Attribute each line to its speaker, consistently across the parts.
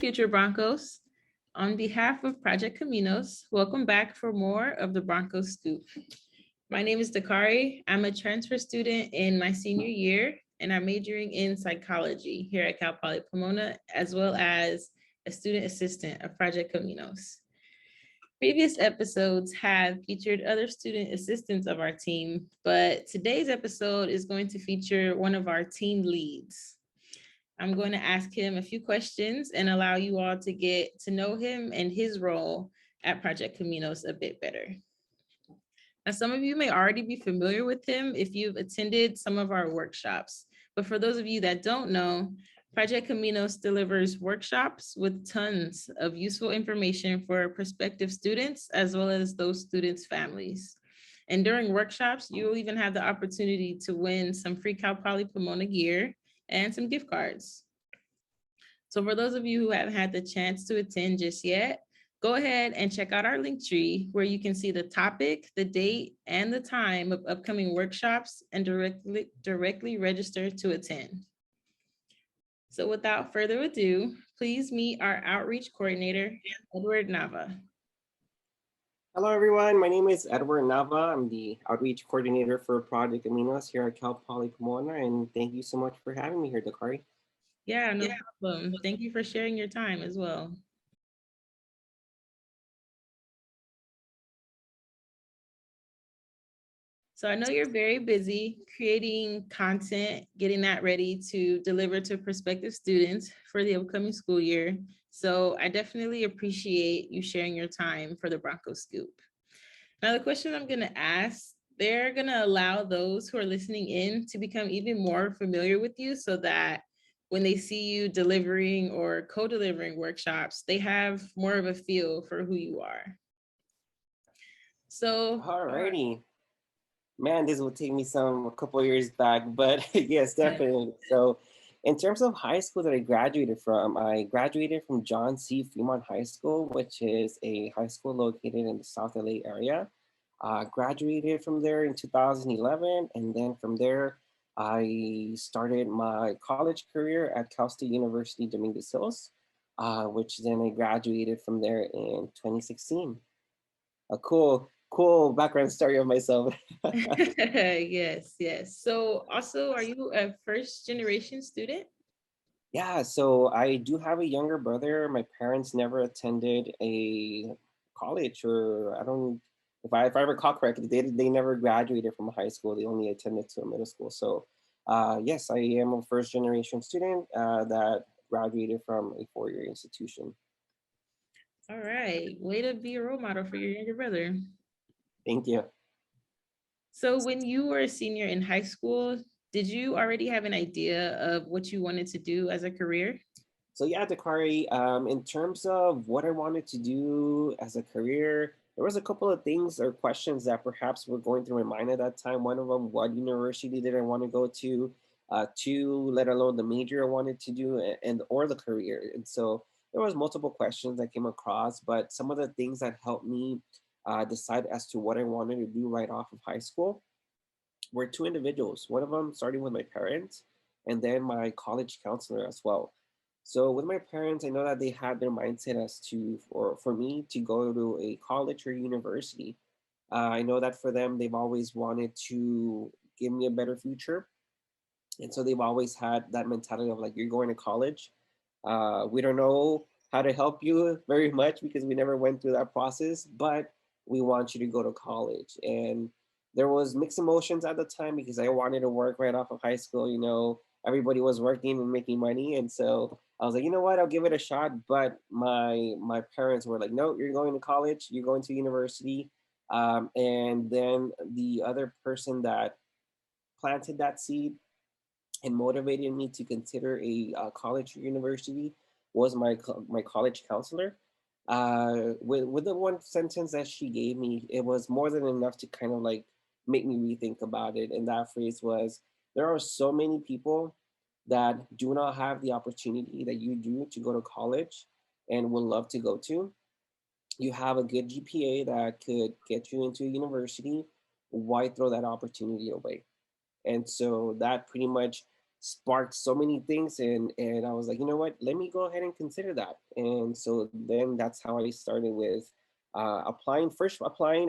Speaker 1: future Broncos. On behalf of Project CAMINOS, welcome back for more of the Broncos Scoop. My name is Dakari. I'm a transfer student in my senior year, and I'm majoring in psychology here at Cal Poly Pomona, as well as a student assistant of Project CAMINOS. Previous episodes have featured other student assistants of our team, but today's episode is going to feature one of our team leads. I'm going to ask him a few questions and allow you all to get to know him and his role at Project CAMINOS a bit better. Now, some of you may already be familiar with him if you've attended some of our workshops, but for those of you that don't know, Project CAMINOS delivers workshops with tons of useful information for prospective students, as well as those students' families. And during workshops, you'll even have the opportunity to win some free Cal Poly Pomona gear and some gift cards. So for those of you who haven't had the chance to attend just yet, go ahead and check out our link tree where you can see the topic, the date, and the time of upcoming workshops and directly register to attend. So without further ado, please meet our outreach coordinator, Edward Nava.
Speaker 2: Hello, everyone. My name is Edward Nava. I'm the outreach coordinator for Project CAMINOS here at Cal Poly Pomona, and thank you so much for having me here, Dakari.
Speaker 1: Yeah, no problem. Thank you for sharing your time as well. So I know you're very busy creating content, getting that ready to deliver to prospective students for the upcoming school year. So I definitely appreciate you sharing your time for the Broncos Scoop. Now, the question I'm going to ask, they're going to allow those who are listening in to become even more familiar with you so that when they see you delivering or co-delivering workshops, they have more of a feel for who you are. So,
Speaker 2: alrighty. Man, this will take me a couple of years back, but yes, definitely. So in terms of high school that I graduated from John C. Fremont High School, which is a high school located in the South LA area. Graduated from there in 2011, and then from there, I started my college career at Cal State University, Dominguez Hills, which then I graduated from there in 2016. A cool background story of myself.
Speaker 1: Yes, yes. So also, are you a first generation student?
Speaker 2: Yeah, so I do have a younger brother. My parents never attended a college, or I don't, if I recall correctly, they never graduated from high school. They only attended to a middle school. So yes, I am a first generation student that graduated from a 4-year institution.
Speaker 1: All right, way to be a role model for your younger brother.
Speaker 2: Thank you.
Speaker 1: So when you were a senior in high school, did you already have an idea of what you wanted to do as a career?
Speaker 2: So yeah, Dakari, in terms of what I wanted to do as a career, there was a couple of things or questions that perhaps were going through my mind at that time. One of them, what university did I want to go to? Two, let alone the major I wanted to do and or the career. And so there was multiple questions that came across, but some of the things that helped me decide as to what I wanted to do right off of high school were two individuals. One of them starting with my parents, and then my college counselor as well. So with my parents, I know that they had their mindset as to for me to go to a college or university. I know that for them, they've always wanted to give me a better future, and so they've always had that mentality of like, you're going to college. We don't know how to help you very much because we never went through that process, but we want you to go to college. And there was mixed emotions at the time because I wanted to work right off of high school. You know, everybody was working and making money, and so I was like, you know what, I'll give it a shot. But my parents were like, no, you're going to college, you're going to university. And then the other person that planted that seed and motivated me to consider a college or university was my college counselor. With the one sentence that she gave me, it was more than enough to kind of like make me rethink about it. And that phrase was, there are so many people that do not have the opportunity that you do to go to college and would love to go to. You have a good GPA that could get you into a university. Why throw that opportunity away? And so that pretty much sparked so many things, and I was like, you know what, let me go ahead and consider that. And so then that's how I started with applying,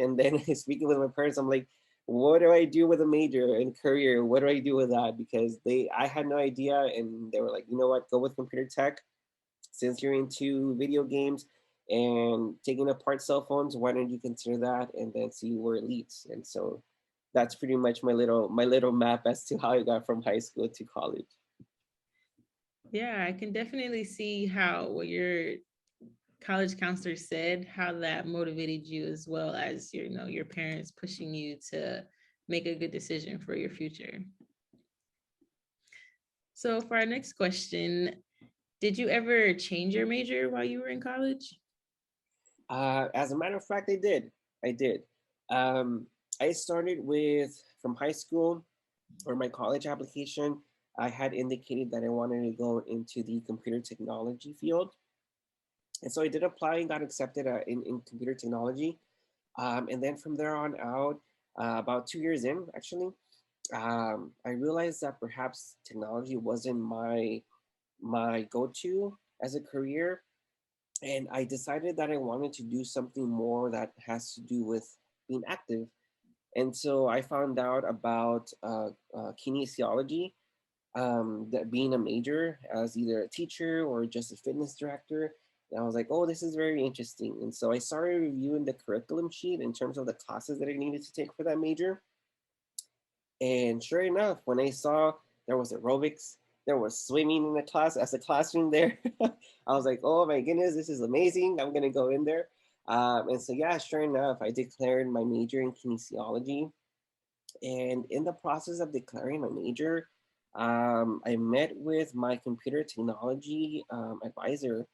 Speaker 2: and then speaking with my parents. I'm like, what do I do with a major and career? What do I do with that? Because I had no idea, and they were like, you know what, go with computer tech. Since you're into video games and taking apart cell phones, why don't you consider that and then see where it leads? And so that's pretty much my little map as to how I got from high school to college.
Speaker 1: Yeah, I can definitely see how what your college counselor said, how that motivated you as well as your parents pushing you to make a good decision for your future. So for our next question, did you ever change your major while you were in college?
Speaker 2: As a matter of fact, I did. I did. Um, I started with from high school or my college application. I had indicated that I wanted to go into the computer technology field, and so I did apply and got accepted in computer technology. And then from there on out, about 2 years in, actually, I realized that perhaps technology wasn't my go-to as a career, and I decided that I wanted to do something more that has to do with being active. And so I found out about kinesiology, that being a major as either a teacher or just a fitness director. And I was like, oh, this is very interesting. And so I started reviewing the curriculum sheet in terms of the classes that I needed to take for that major. And sure enough, when I saw there was aerobics, there was swimming in the class as a classroom there, I was like, oh my goodness, this is amazing. I'm gonna go in there. And so yeah, sure enough, I declared my major in kinesiology. And in the process of declaring my major, I met with my computer technology advisor,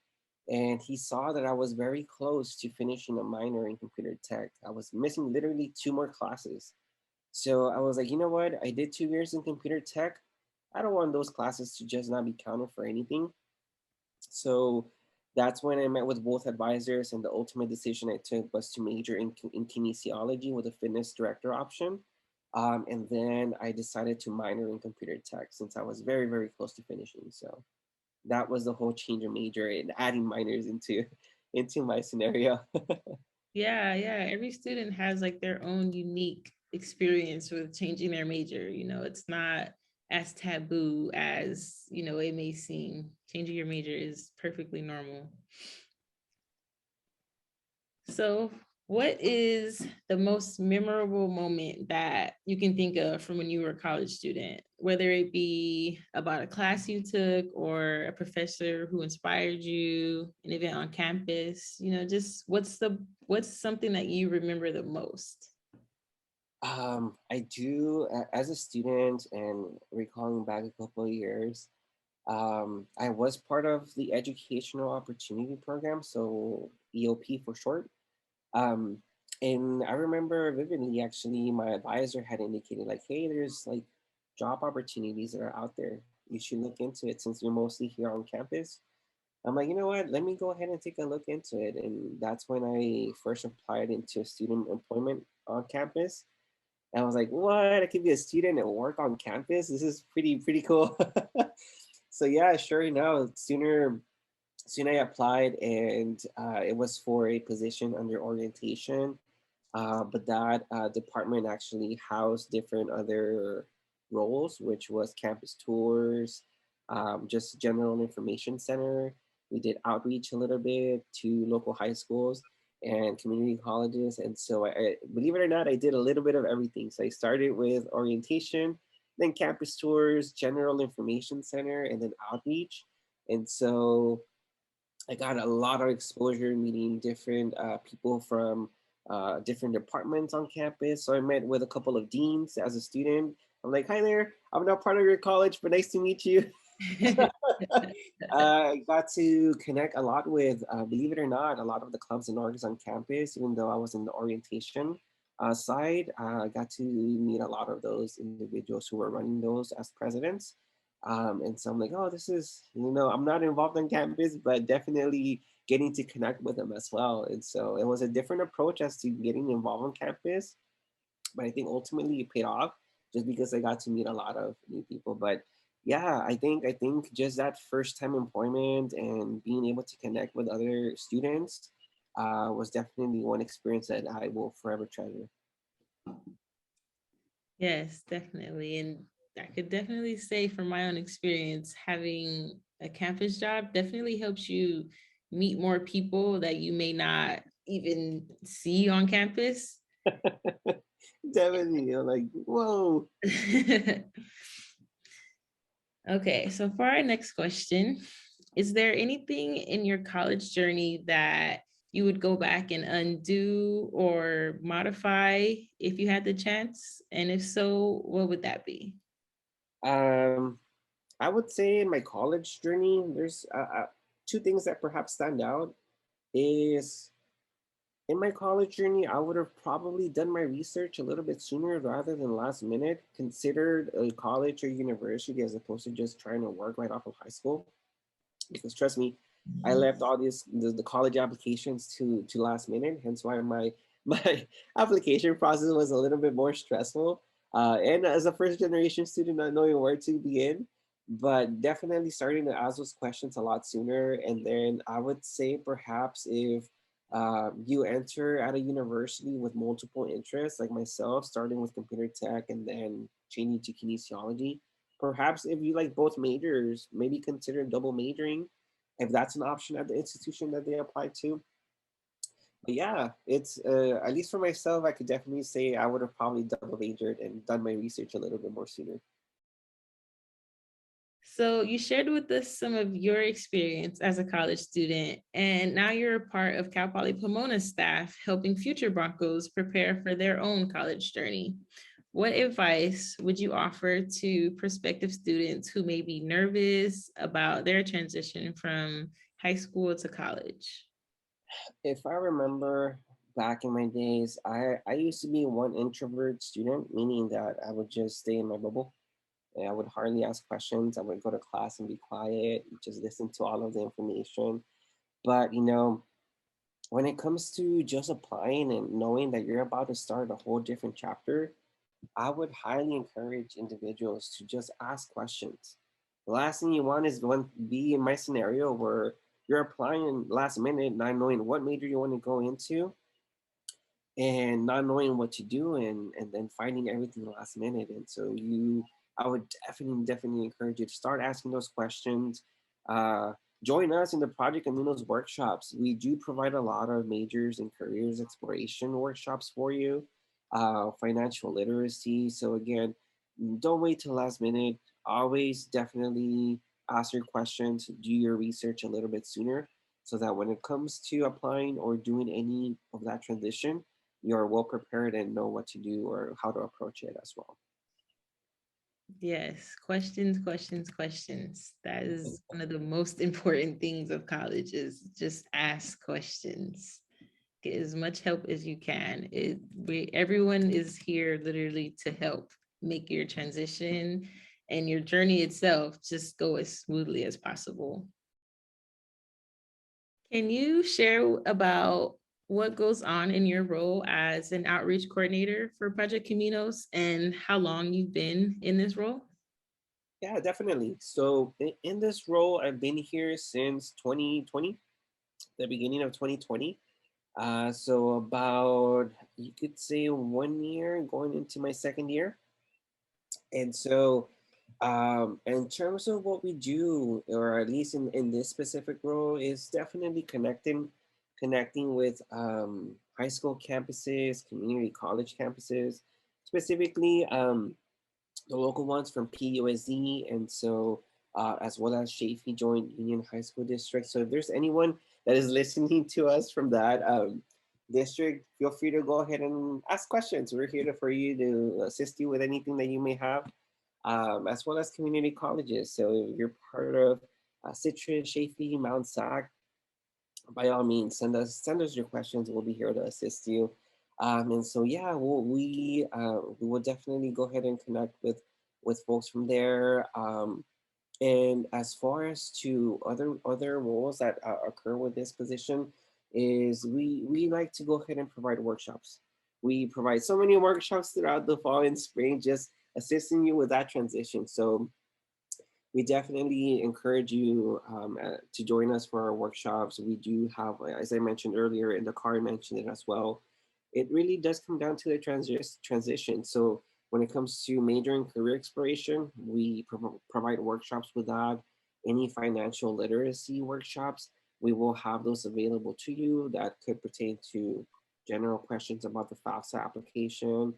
Speaker 2: and he saw that I was very close to finishing a minor in computer tech. I was missing literally two more classes. So I was like, you know what? I did 2 years in computer tech. I don't want those classes to just not be counted for anything. So that's when I met with both advisors, and the ultimate decision I took was to major in kinesiology with a fitness director option. And then I decided to minor in computer tech since I was very, very close to finishing. So that was the whole change of major and adding minors into my scenario.
Speaker 1: Yeah, yeah. Every student has like their own unique experience with changing their major. It's not as taboo as, it may seem. Changing your major is perfectly normal. So, what is the most memorable moment that you can think of from when you were a college student, whether it be about a class you took or a professor who inspired you, an event on campus? Just what's something that you remember the most?
Speaker 2: I do, as a student and recalling back a couple of years, I was part of the Educational Opportunity Program, so EOP for short. Um, and I remember vividly, actually, my advisor had indicated, like, hey, there's like job opportunities that are out there. You should look into it since you're mostly here on campus. I'm like, you know what? Let me go ahead and take a look into it. And that's when I first applied into student employment on campus. And I was like, what? I could be a student and work on campus. This is pretty cool. So yeah, sure enough, soon I applied, and it was for a position under orientation. But that department actually housed different other roles, which was campus tours, just general information center. We did outreach a little bit to local high schools and community colleges. And so believe it or not, I did a little bit of everything. So I started with orientation, then campus tours, general information center, and then outreach. And so I got a lot of exposure meeting different people from different departments on campus. So I met with a couple of deans as a student. I'm like, hi there, I'm not part of your college, but nice to meet you. I got to connect a lot with, believe it or not, a lot of the clubs and orgs on campus, even though I was in the orientation side. I got to meet a lot of those individuals who were running those as presidents. And so I'm like, oh, this is, I'm not involved on campus, but definitely getting to connect with them as well. And so it was a different approach as to getting involved on campus, but I think ultimately it paid off just because I got to meet a lot of new people. But yeah, I think just that first time employment and being able to connect with other students was definitely one experience that I will forever treasure.
Speaker 1: Yes, definitely. And I could definitely say from my own experience, having a campus job definitely helps you meet more people that you may not even see on campus.
Speaker 2: Definitely, you're like, whoa.
Speaker 1: Okay, so for our next question, is there anything in your college journey that you would go back and undo or modify if you had the chance? And if so, what would that be?
Speaker 2: Um, I would say in my college journey, there's two things that perhaps stand out. Is in my college journey, I would have probably done my research a little bit sooner rather than last minute, considered a college or university as opposed to just trying to work right off of high school. Because trust me, I left all the college applications to last minute. Hence why my application process was a little bit more stressful. And as a first generation student, not knowing where to begin, but definitely starting to ask those questions a lot sooner. And then I would say perhaps if you enter at a university with multiple interests, like myself, starting with computer tech and then changing to kinesiology, perhaps if you like both majors, maybe consider double majoring if that's an option at the institution that they apply to. But yeah, it's at least for myself, I could definitely say I would have probably double majored and done my research a little bit more sooner.
Speaker 1: So you shared with us some of your experience as a college student, and now you're a part of Cal Poly Pomona's staff, helping future Broncos prepare for their own college journey. What advice would you offer to prospective students who may be nervous about their transition from high school to college?
Speaker 2: If I remember back in my days, I used to be one introvert student, meaning that I would just stay in my bubble. And I would hardly ask questions. I would go to class and be quiet, just listen to all of the information. But when it comes to just applying and knowing that you're about to start a whole different chapter, I would highly encourage individuals to just ask questions. The last thing you want is going to be in my scenario where you're applying last minute, not knowing what major you want to go into and not knowing what to do and then finding everything last minute. And so I would definitely encourage you to start asking those questions. uh, Join us in the Project CAMINOS workshops. We do provide a lot of majors and careers exploration workshops for you. Financial literacy, so again, don't wait till last minute. Always definitely ask your questions, do your research a little bit sooner, so that when it comes to applying or doing any of that transition, you're well prepared and know what to do or how to approach it as well.
Speaker 1: Yes, questions, questions, questions. That is one of the most important things of college is just ask questions. Get as much help as you can. Everyone is here literally to help make your transition and your journey itself just go as smoothly as possible. Can you share about what goes on in your role as an outreach coordinator for Project Caminos and how long you've been in this role?
Speaker 2: Yeah, definitely. So in this role, I've been here since 2020, the beginning of 2020. So about, you could say, 1 year going into my second year. And so in terms of what we do, or at least in this specific role, is definitely connecting with high school campuses, community college campuses, specifically the local ones from PUSD, and so as well as Chaffey Joint Union High School District. So if there's anyone that is listening to us from that district, feel free to go ahead and ask questions. We're here for you to assist you with anything that you may have, as well as community colleges. So if you're part of Citrus, Chaffey, Mount Sac, by all means, send us your questions. We'll be here to assist you. And so yeah, we will definitely go ahead and connect with folks from there. And as far as to other roles that occur with this position, is we like to go ahead and provide workshops. We provide so many workshops throughout the fall and spring, just assisting you with that transition. So we definitely encourage you to join us for our workshops. We do have, as I mentioned earlier, and Dakari mentioned it as well. It really does come down to the transition. So when it comes to major and career exploration, we provide workshops with that. Any financial literacy workshops, we will have those available to you that could pertain to general questions about the FAFSA application,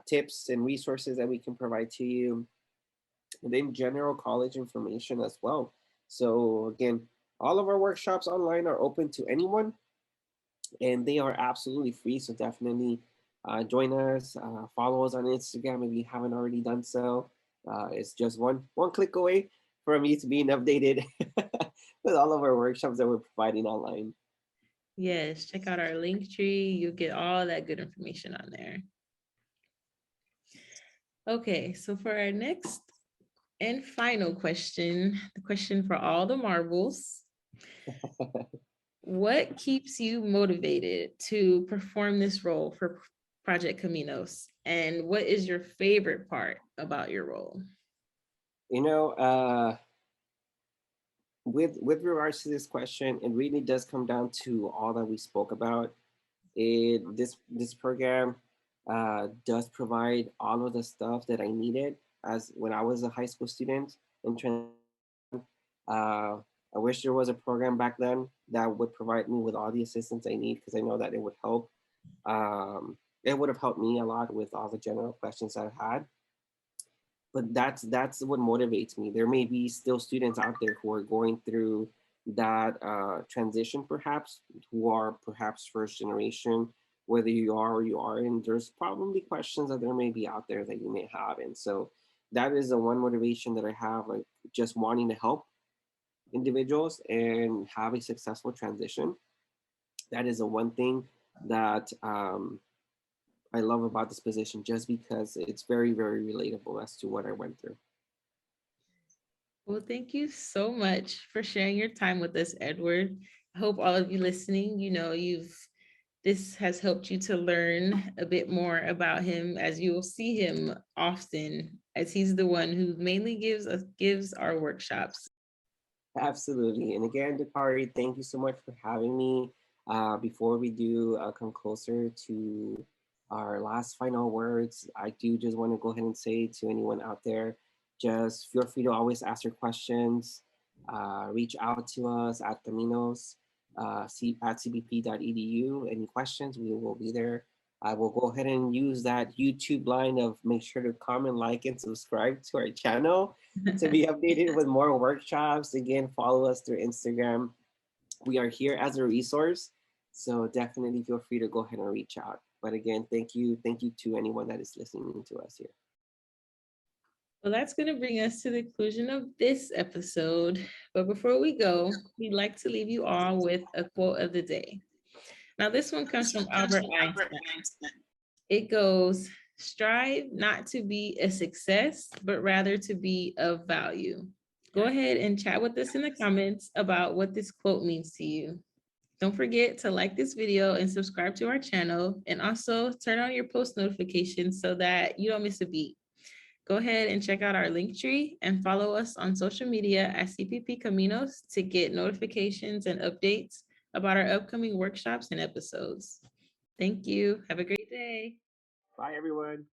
Speaker 2: tips and resources that we can provide to you, and then general college information as well. So again, all of our workshops online are open to anyone, and they are absolutely free. So definitely join us, follow us on Instagram if you haven't already done so. It's just one click away from you to being updated with all of our workshops that we're providing online.
Speaker 1: Yes, check out our link tree. You'll get all that good information on there. Okay, so for our next and final question, the question for all the marbles, what keeps you motivated to perform this role for Project Caminos? And what is your favorite part about your role?
Speaker 2: You know, with regards to this question, it really does come down to all that we spoke about. This program does provide all of the stuff that I needed as when I was a high school student in uh, I wish there was a program back then that would provide me with all the assistance I need, because I know that it would help. It would have helped me a lot with all the general questions I've had. But that's what motivates me. There may be still students out there who are going through that transition, perhaps, who are perhaps first generation, whether you are or you aren't. There's probably questions that there may be out there that you may have, and so that is the one motivation that I have, like just wanting to help individuals and have a successful transition. That is the one thing that I love about this position, just because it's very, very relatable as to what I went through.
Speaker 1: Well, thank you so much for sharing your time with us, Edward. I hope all of you listening, this has helped you to learn a bit more about him, as you will see him often, as he's the one who mainly gives our workshops.
Speaker 2: Absolutely. And again, Dakari, thank you so much for having me. Before we do come closer to our last final words, I do just want to go ahead and say to anyone out there, just feel free to always ask your questions. Reach out to us at Caminos, at cbp.edu. Any questions, we will be there. I will go ahead and use that YouTube line of make sure to comment, like, and subscribe to our channel to be updated with more workshops. Again, follow us through Instagram. We are here as a resource. So definitely feel free to go ahead and reach out. But again, thank you. Thank you to anyone that is listening to us here.
Speaker 1: Well, that's going to bring us to the conclusion of this episode. But before we go, we'd like to leave you all with a quote of the day. Now, this one comes from Albert Einstein. It goes, strive not to be a success, but rather to be of value. Go ahead and chat with us in the comments about what this quote means to you. Don't forget to like this video and subscribe to our channel, and also turn on your post notifications so that you don't miss a beat. Go ahead and check out our link tree and follow us on social media at CPP Caminos to get notifications and updates about our upcoming workshops and episodes. Thank you. Have a great day.
Speaker 2: Bye, everyone.